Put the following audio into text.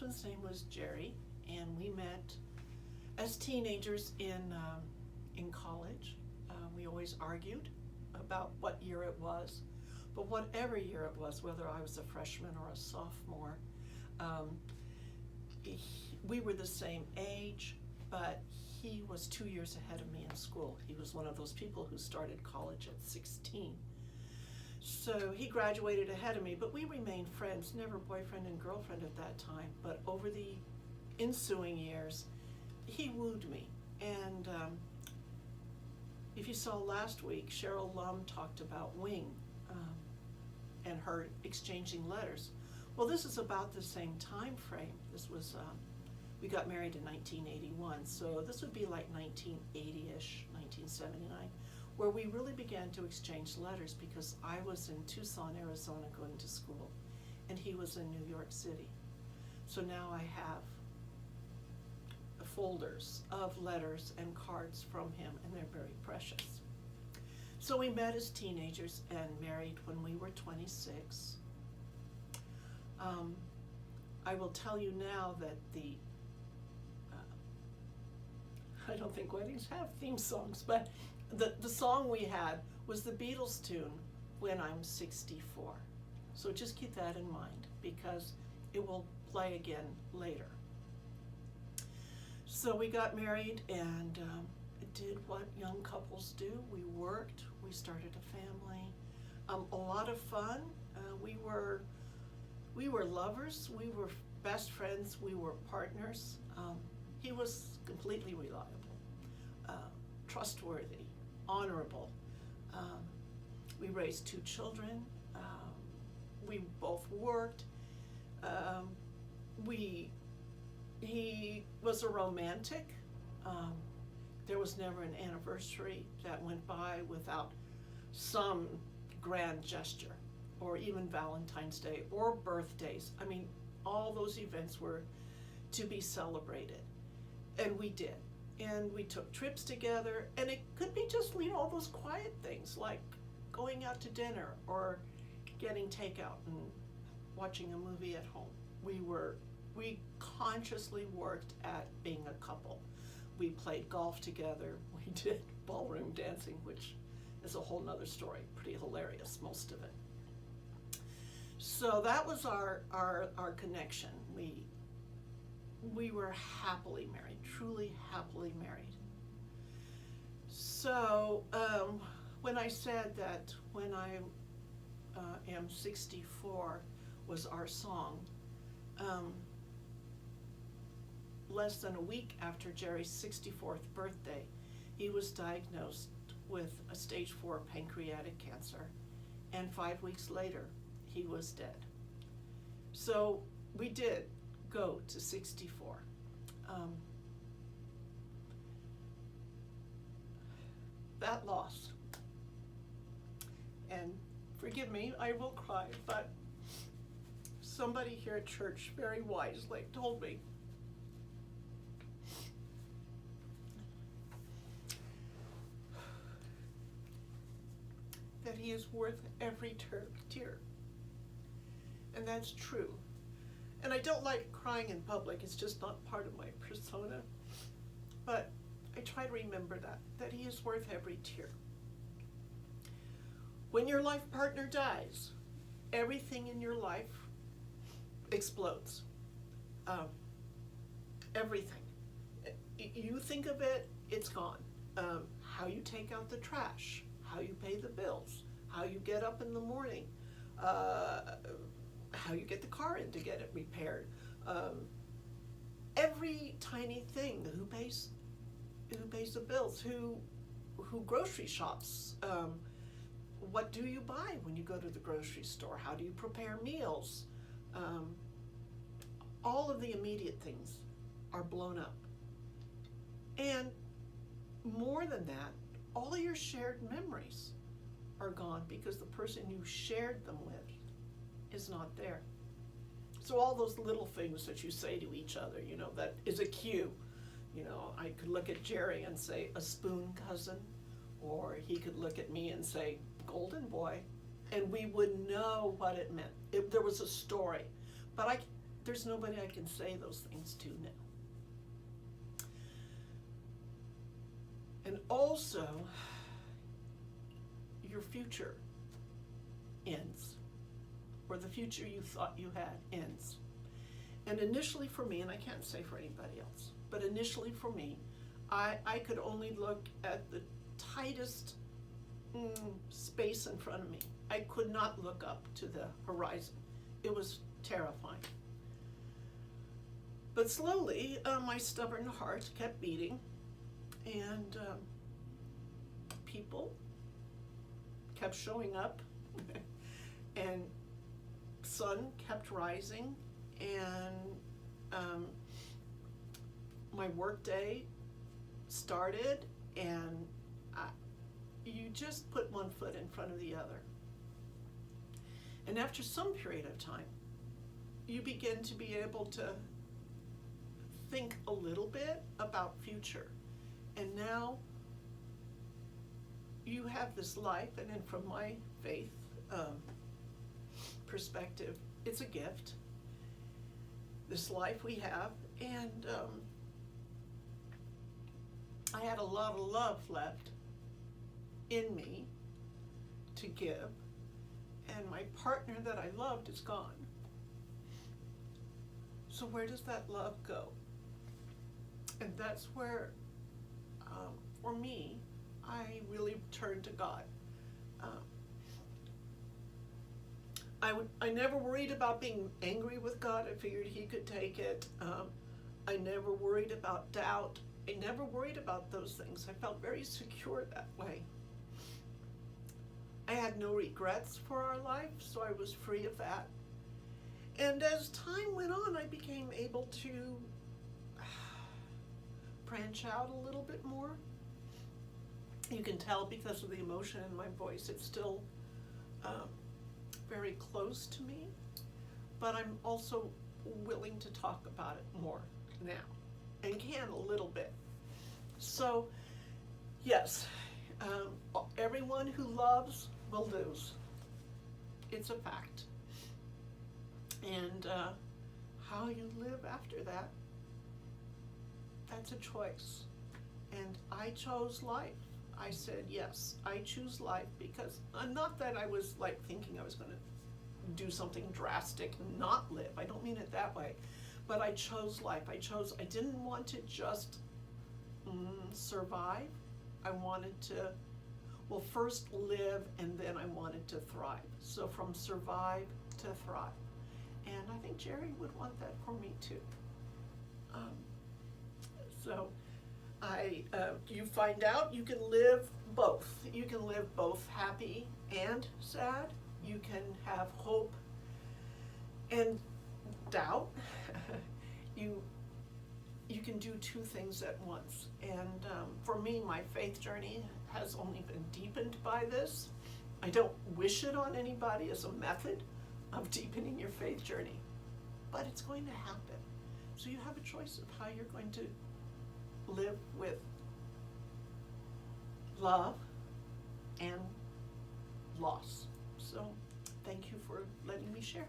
husband's name was Jerry, and we met as teenagers in college. We always argued about what year it was, but whatever year it was, whether I was a freshman or a sophomore, we were the same age, but he was 2 years ahead of me in school. He was one of those people who started college at 16. So he graduated ahead of me, but we remained friends, never boyfriend and girlfriend at that time. But over the ensuing years, he wooed me. And if you saw last week, Cheryl Lum talked about Wing and her exchanging letters. Well, this is about the same time frame. This was, we got married in 1981, so this would be like 1980-ish, 1979, where we really began to exchange letters because I was in Tucson, Arizona going to school, and he was in New York City. So now I have folders of letters and cards from him, and they're very precious. So we met as teenagers and married when we were 26. I will tell you now that I don't think weddings have theme songs, but the song we had was the Beatles tune, When I'm 64. So just keep that in mind because it will play again later. So we got married and did what young couples do. We worked, we started a family, a lot of fun. We were lovers, we were best friends, we were partners. He was completely reliable, trustworthy, honorable. We raised 2 children. We both worked. He was a romantic. There was never an anniversary that went by without some grand gesture, or even Valentine's Day or birthdays. I mean, all those events were to be celebrated, and we did. And we took trips together, and it could be just, all those quiet things like going out to dinner or getting takeout and watching a movie at home. We consciously worked at being a couple. We played golf together. We did ballroom dancing, which is a whole nother story. Pretty hilarious, most of it. So that was our connection. We were happily married, truly happily married. So when I said that When I Am 64 was our song, less than a week after Jerry's 64th birthday, he was diagnosed with a stage 4 pancreatic cancer, and 5 weeks later, he was dead. So we did go to 64. That loss, and forgive me, I will cry, but somebody here at church very wisely told me that he is worth every tear. And that's true. And I don't like crying in public, it's just not part of my persona. But I try to remember that he is worth every tear. When your life partner dies, everything in your life explodes. Everything. You think of it, it's gone. How you take out the trash, how you pay the bills, how you get up in the morning, how you get the car in to get it repaired. Every tiny thing, who pays the bills, who grocery shops, what do you buy when you go to the grocery store, how do you prepare meals, all of the immediate things are blown up. And more than that, all your shared memories are gone because the person you shared them with is not there. So all those little things that you say to each other, that is a cue. I could look at Jerry and say, a spoon cousin, or he could look at me and say, golden boy, and we would know what it meant. There was a story. But there's nobody I can say those things to now. And also, your future ends, or the future you thought you had ends. And initially for me, and I can't say for anybody else, but initially for me, I could only look at the tightest space in front of me. I could not look up to the horizon. It was terrifying. But slowly, my stubborn heart kept beating, and people kept showing up, and sun kept rising, and my work day started, and you just put one foot in front of the other. And after some period of time, you begin to be able to think a little bit about future. And now you have this life, and then from my faith perspective, it's a gift, this life we have. And I had a lot of love left in me to give, and my partner that I loved is gone. So where does that love go? And that's where, for me, I really turned to God. I never worried about being angry with God. I figured He could take it. I never worried about doubt. I never worried about those things. I felt very secure that way. I had no regrets for our life, so I was free of that. And as time went on, I became able to branch out a little bit more. You can tell because of the emotion in my voice, it's still very close to me, but I'm also willing to talk about it more now, and can a little bit. So, yes, everyone who loves will lose. It's a fact. And how you live after that, that's a choice. And I chose life. I said, yes, I choose life, because not that I was like thinking I was going to do something drastic and not live. I don't mean it that way. But I chose life. I didn't want to just survive. I wanted to, well, first live, and then I wanted to thrive. So from survive to thrive. And I think Jerry would want that for me too. So you find out you can live both. You can live both happy and sad. You can have hope and doubt. You can do two things at once. And for me, my faith journey has only been deepened by this. I don't wish it on anybody as a method of deepening your faith journey, but it's going to happen. So you have a choice of how you're going to live with love and loss. So thank you for letting me share.